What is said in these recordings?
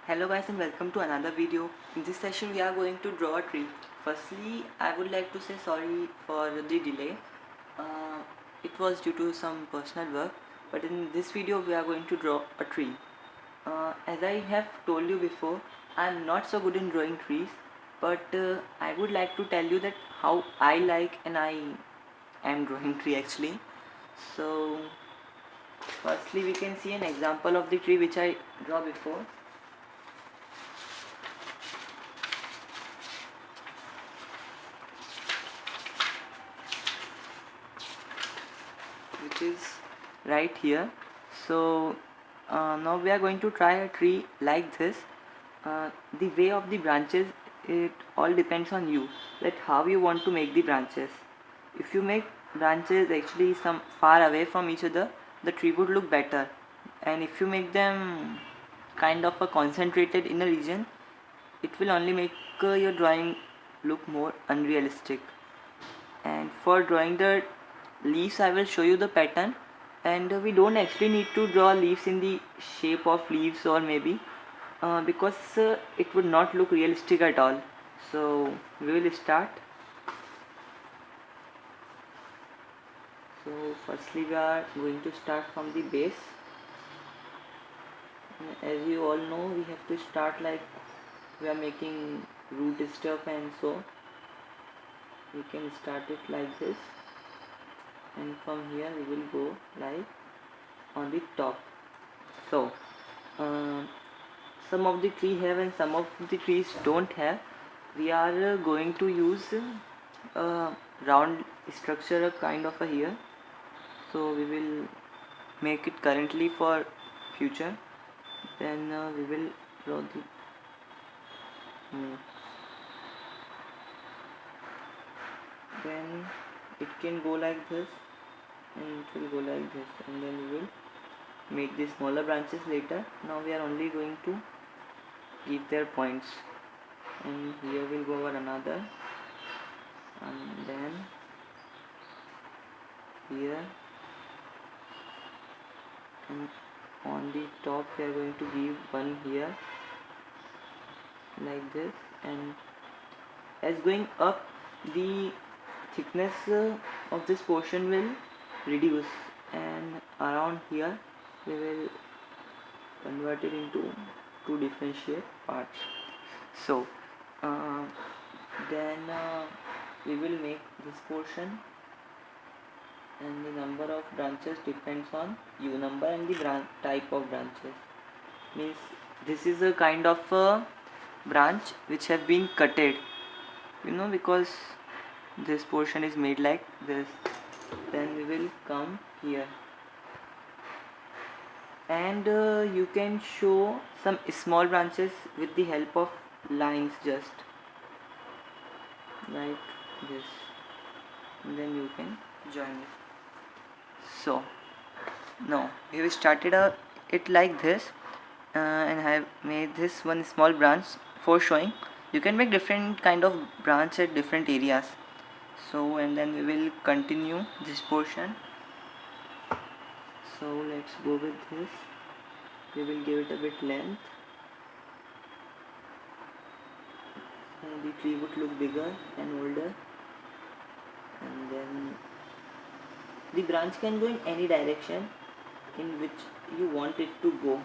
Hello guys and welcome to another video. In this session we are going to draw a tree. Firstly, I would like to say sorry for the delay. It was due to some personal work, but in this video we are going to draw a tree. As I have told you before, I am not so good in drawing trees, but I would like to tell you that how I like and I am drawing tree actually. So firstly we can see an example of the tree which I draw before. Which is right here. So now we are going to try a tree like this. The way of the branches, it all depends on you, that how you want to make the branches. If you make branches actually some far away from each other, the tree would look better, and if you make them kind of a concentrated in a region, it will only make your drawing look more unrealistic. And for drawing the leaves I will show you the pattern, and we don't actually need to draw leaves in the shape of leaves, or maybe because it would not look realistic at all. So we will start. So firstly we are going to start from the base. As you all know, we have to start like we are making root stuff, and so we can start it like this, and from here we will go like on the top. So some of the tree have and some of the trees don't have. We are going to use a round structure, a kind of a here. So we will make it currently for future. Then we will draw the then it can go like this, and it will go like this, and then we will make the smaller branches later. Now we are only going to give their points, and here we'll go over another, and then here, and on the top we are going to give one here like this, and as going up the thickness of this portion will reduce, and around here we will convert it into two differentiate parts. So then we will make this portion, and the number of branches depends on u number and the type of branches. Means this is a kind of a branch which have been cutted, because this portion is made like this. Then we will come here, and you can show some small branches with the help of lines, just like this, and then you can join it. So now we have started it like this, and I have made this one small branch for showing. You can make different kind of branch at different areas. So, and then we will continue this portion. So let's go with this. We will give it a bit length, and the tree would look bigger and older. And then the branch can go in any direction in which you want it to go,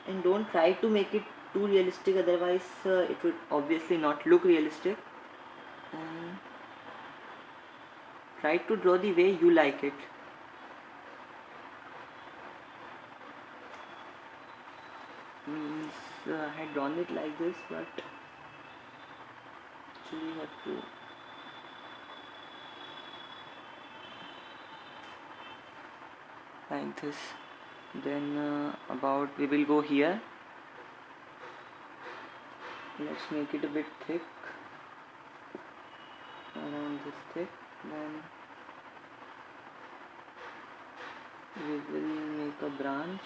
and don't try to make it too realistic, otherwise it would obviously not look realistic. And try to draw the way you like it. Means I had drawn it like this, but actually you have to like this. Then about we will go here. Let's make it a bit thick, around this thick. Then we will make a branch,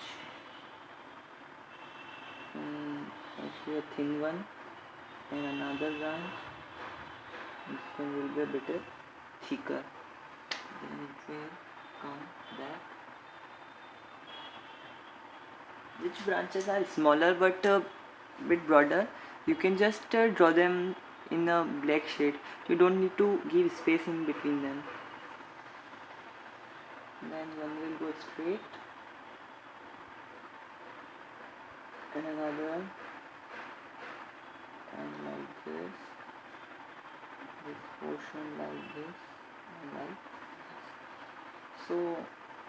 actually a thin one, and another branch. This one will be a bit thicker. Then it will come back, which branches are smaller but a bit broader, you can just draw them in a black shade. You don't need to give space in between them. Then one will go straight and another, and like this portion like this, and like this. So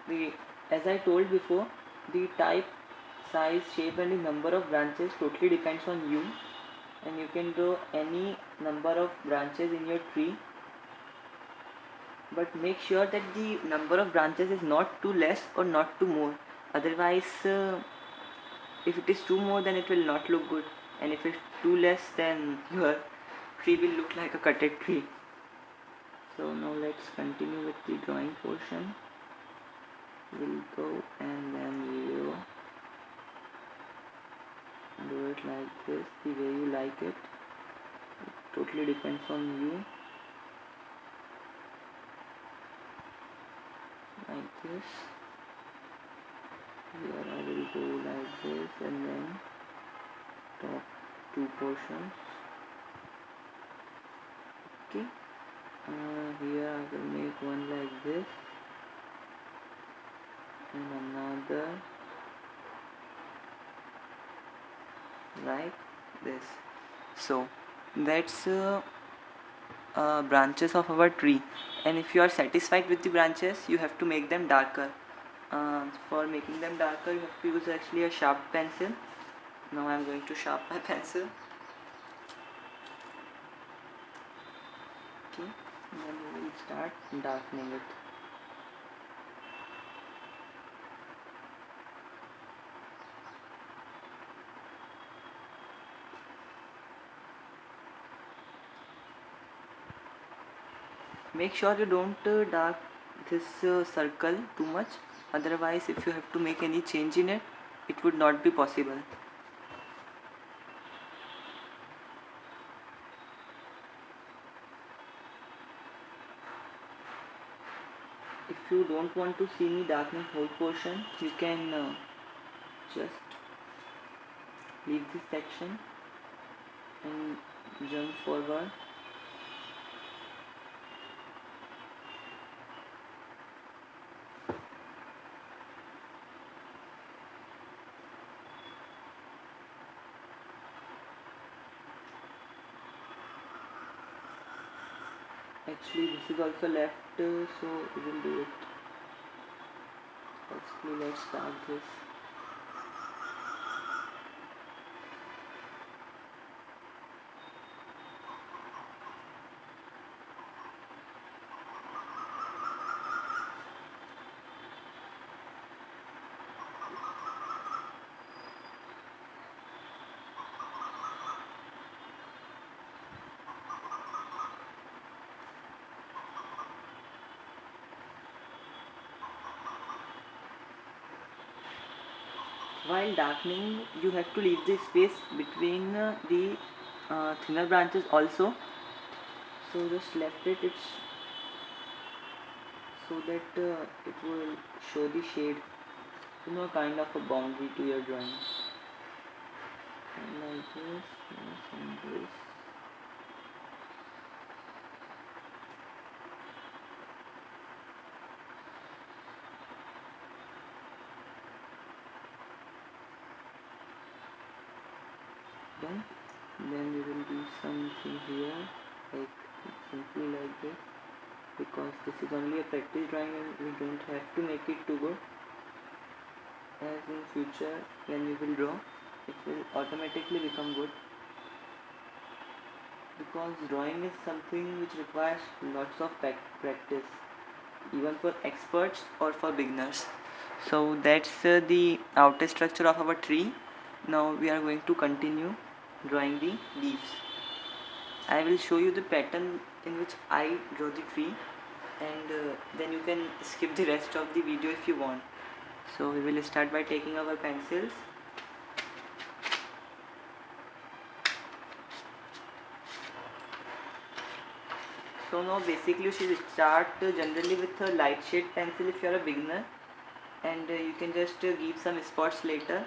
the, as I told before, the type, size, shape and the number of branches totally depends on you, and you can draw any number of branches in your tree, but make sure that the number of branches is not too less or not too more. Otherwise if it is too more, then it will not look good, and if it's too less, then your tree will look like a cutted tree. So now let's continue with the drawing portion. We'll go and then we will do it like this, the way you like it. It totally depends on you. Like this. Here I will go like this, and then top two portions. Okay. Here I will make one like this and another like this. So that's branches of our tree, and if you are satisfied with the branches, you have to make them darker. For making them darker, you have to use actually a sharp pencil. Now I am going to sharpen my pencil. Okay, and then we will start darkening it. Make sure you don't dark this circle too much, otherwise if you have to make any change in it, it would not be possible. If you don't want to see me darkening whole portion, you can just leave this section and jump forward. Actually this is also left, so we will do it. Actually let's start this. While darkening, you have to leave the space between the thinner branches also. So just left it, it's so that it will show the shade, kind of a boundary to your drawing. And like this, and this. Done. Then we will do something here, like simply like this, because this is only a practice drawing and we don't have to make it too good. As in future, when we will draw, it will automatically become good, because drawing is something which requires lots of practice, even for experts or for beginners. So that's the outer structure of our tree. Now we are going to continue drawing the leaves. I will show you the pattern in which I draw the tree, and then you can skip the rest of the video if you want. So we will start by taking our pencils. So now basically you should start generally with a light shade pencil if you are a beginner, and you can just give some spots later.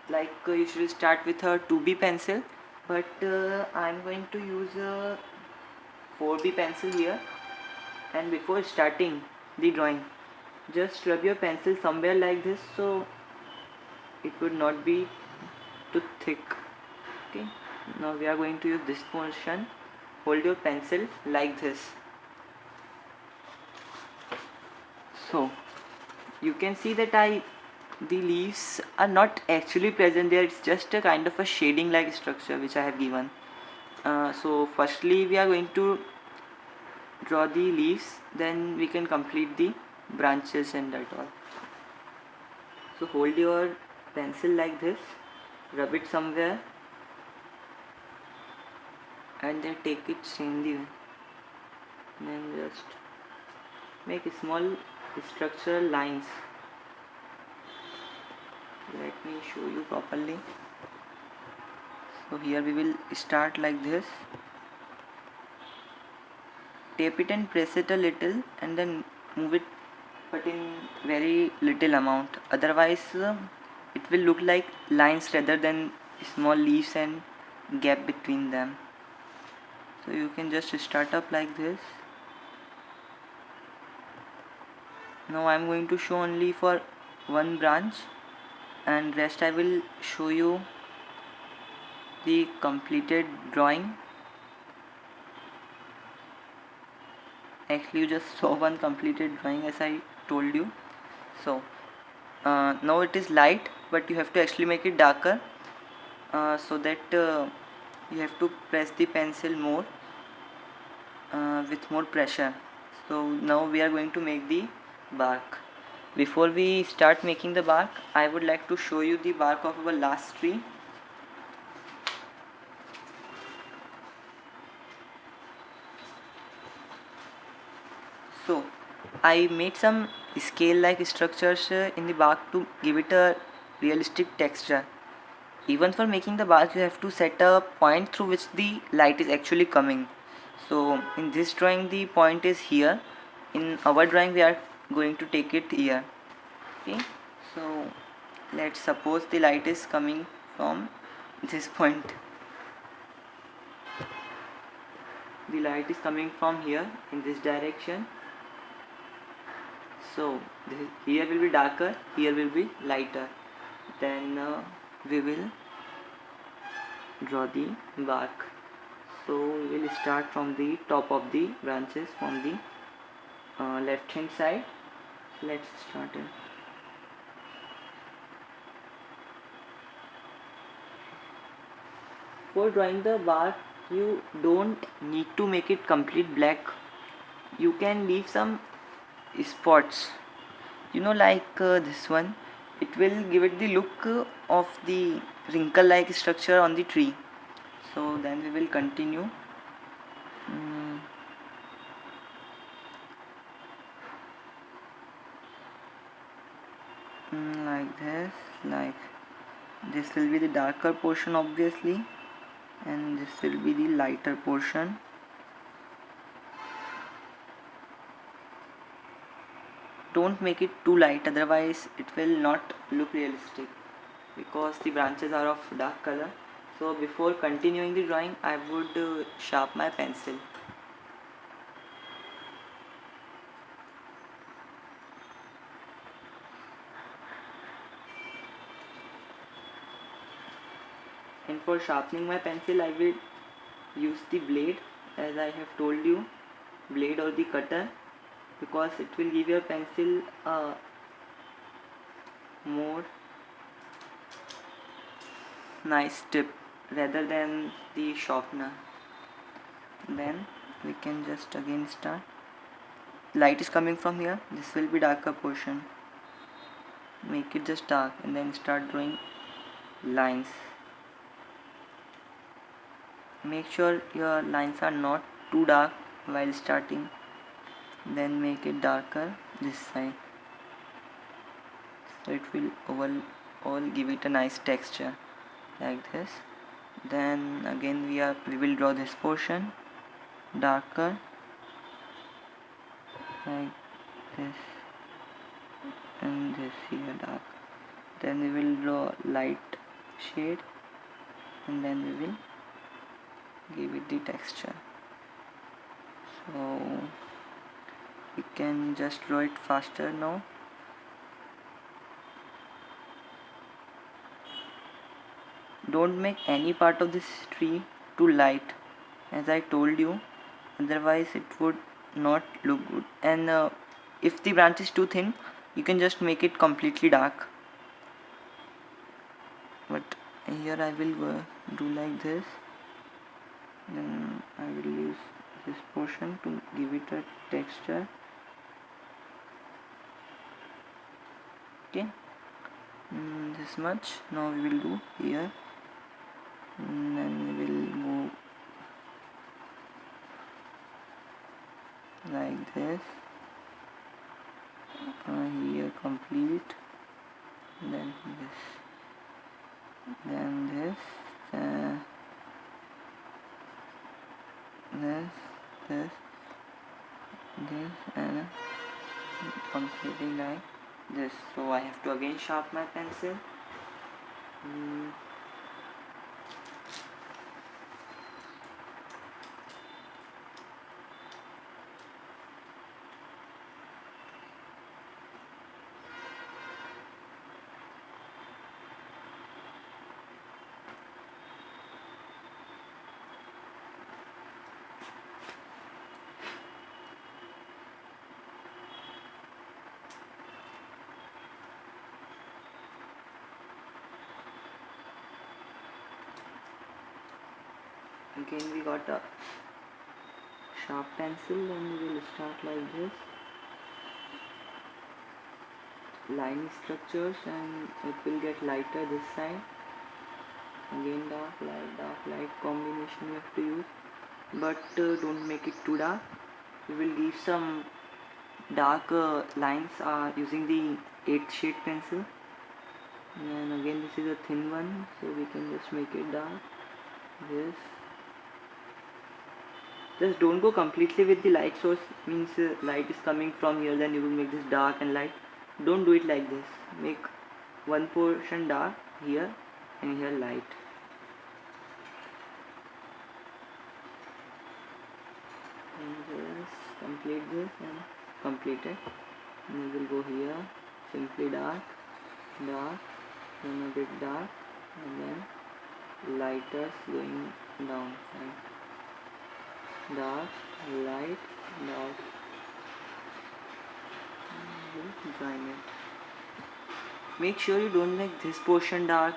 like you should start with a 2B pencil, but I'm going to use a 4B pencil here. And before starting the drawing, just rub your pencil somewhere like this, so it would not be too thick. Okay, now we are going to use this portion. Hold your pencil like this. So you can see that the leaves are not actually present there, it's just a kind of a shading like structure which I have given. So firstly we are going to draw the leaves, then we can complete the branches and that all. So hold your pencil like this, rub it somewhere, and then take it same way. Then just make small structural lines. Let me show you properly. So here we will start like this. Tape it and press it a little, and then move it, but in very little amount. Otherwise, it will look like lines rather than small leaves and gap between them. So you can just start up like this. Now I am going to show only for one branch, and rest I will show you the completed drawing. Actually you just saw one completed drawing as I told you. So now it is light, but you have to actually make it darker, so that you have to press the pencil more with more pressure. So now we are going to make the bark. Before we start making the bark, I would like to show you the bark of our last tree. So I made some scale like structures in the bark to give it a realistic texture. Even for making the bark you have to set a point through which the light is actually coming. So in this drawing the point is here. In our drawing we are going to take it here. Okay, so let's suppose the light is coming from this point. The light is coming from here in this direction. So here will be darker, here will be lighter. Then we will draw the bark. So we will start from the top of the branches, from the left hand side. Let's start it. For drawing the bark you don't need to make it complete black. You can leave some spots, like this one. It will give it the look of the wrinkle like structure on the tree. So then we will continue. Like this will be the darker portion obviously, and this will be the lighter portion. Don't make it too light, otherwise it will not look realistic, because the branches are of dark color. So before continuing the drawing I would sharpen my pencil. And for sharpening my pencil I will use the blade, as I have told you, blade or the cutter, because it will give your pencil a more nice tip rather than the sharpener. Then we can just again start. Light is coming from here, this will be darker portion. Make it just dark and then start drawing lines. Make sure your lines are not too dark while starting. Then make it darker this side, so it will overall give it a nice texture like this. Then again we will draw this portion darker like this, and this here dark. Then we will draw light shade, and then we will give it the texture. So we can just draw it faster now. Don't make any part of this tree too light, as I told you, otherwise it would not look good. And if the branch is too thin, you can just make it completely dark. But here I will do like this. Then I will use this portion to give it a texture. Okay, this much. Now we will do here, and then we will move like this. Here complete, then this, then this, this, and completing like this. So I have to again sharpen my pencil. Again we got a sharp pencil, and we will start like this. Line structures, and it will get lighter this side. Again dark light combination you have to use, but don't make it too dark. We will give some dark lines using the 8th shade pencil. And again this is a thin one, so we can just make it dark. This. Just don't go completely with the light source, means light is coming from here, then you will make this dark and light. Don't do it like this. Make one portion dark here and here light. And just complete this and complete it. And we will go here, simply dark, then a bit dark, and then lighters going down. Dark, light, dark. We'll join it. Make sure you don't make this portion dark,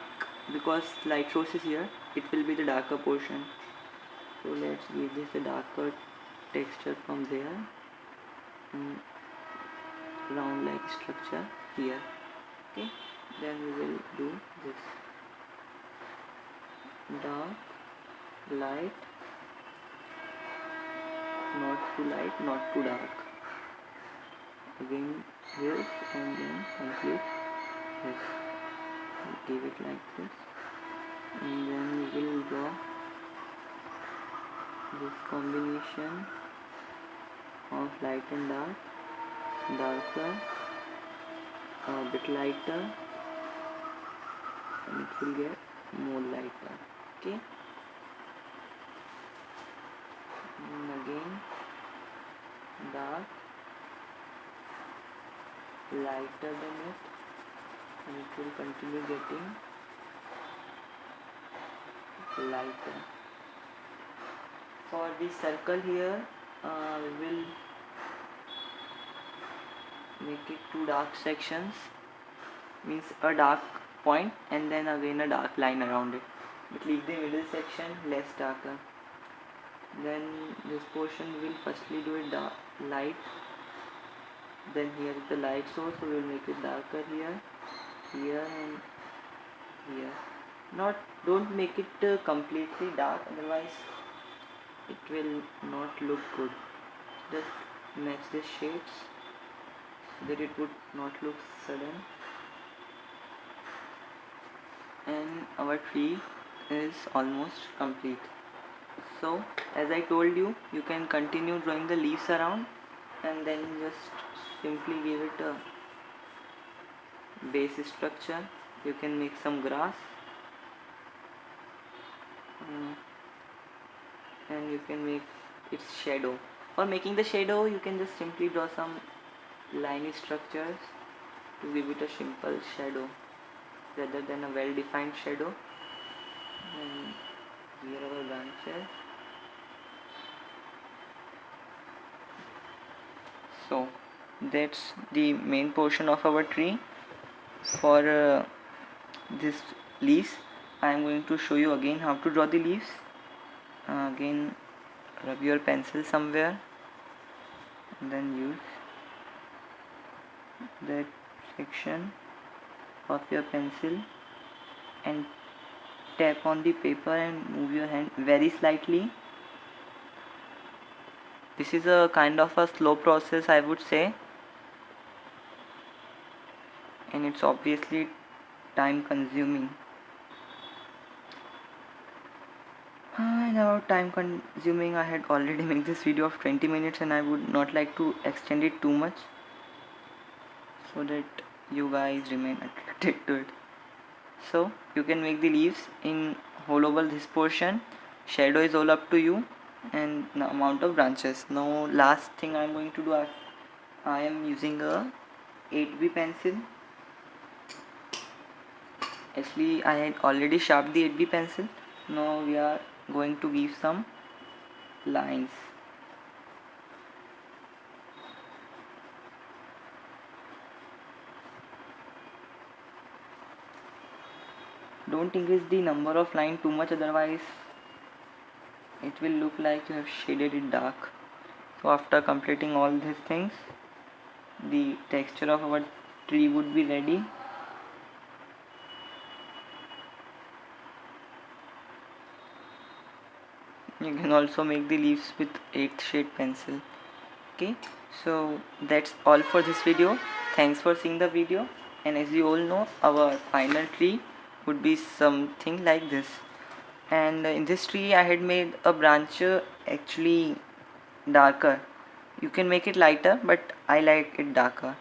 because light source is here. It will be the darker portion. So let's give this a darker texture from there. And round like structure here. Okay. Then we will do this. Dark, light. Not too light, not too dark. Again this, and then complete this. Give it like this, and then we will draw this combination of light and dark, darker, a bit lighter, and it will get more lighter. Okay. And again dark, lighter than it, and it will continue getting lighter. For the circle here, we will make it two dark sections, means a dark point and then again a dark line around it, but leave the middle section less darker. Then this portion we will firstly do it dark, light, then here is the light source, so we will make it darker here, and here. Don't make it completely dark, otherwise it will not look good. Just match the shades so that it would not look sudden. And our tree is almost complete. So as I told you, you can continue drawing the leaves around, and then just simply give it a base structure. You can make some grass, Mm, and you can make its shadow. For making the shadow, you can just simply draw some line structures to give it a simple shadow rather than a well defined shadow. And here are our branches. So that's the main portion of our tree. For this leaves, I am going to show you again how to draw the leaves. Again, rub your pencil somewhere and then use that section of your pencil and tap on the paper and move your hand very slightly. This is a kind of a slow process, I would say, and it's obviously time consuming. And about time consuming, I had already made this video of 20 minutes and I would not like to extend it too much so that you guys remain attracted to it. So you can make the leaves in whole over this portion. Shadow is all up to you, and the amount of branches. Now last thing I am going to do, I am using a 8B pencil. Actually I had already sharpened the 8B pencil. Now we are going to give some lines. Don't increase the number of line too much, otherwise it will look like you have shaded it dark. So after completing all these things, the texture of our tree would be ready. You can also make the leaves with 8th shade pencil. Okay, so that's all for this video. Thanks for seeing the video, and as you all know, our final tree would be something like this. And in this tree I had made a branch actually darker. You can make it lighter, but I like it darker.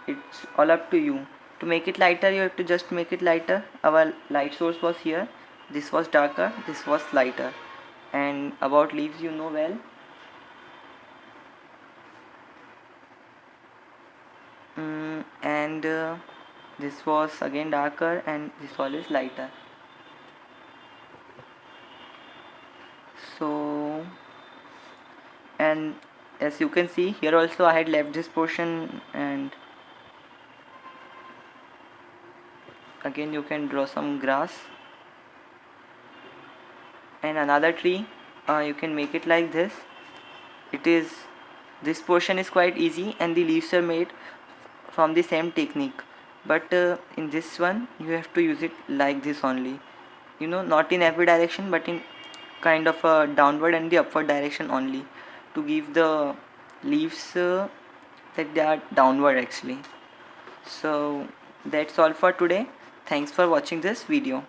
It's all up to you. To make it lighter, you have to just make it lighter. Our light source was here. This was darker, this was lighter. And about leaves, you know well. And this was again darker and this one is lighter. So, and as you can see here also I had left this portion, and again you can draw some grass and another tree. You can make it like this. This portion is quite easy and the leaves are made from the same technique, but in this one you have to use it like this only, not in every direction but in kind of a downward and the upward direction only, to give the leaves that they are downward actually. So that's all for today. Thanks for watching this video.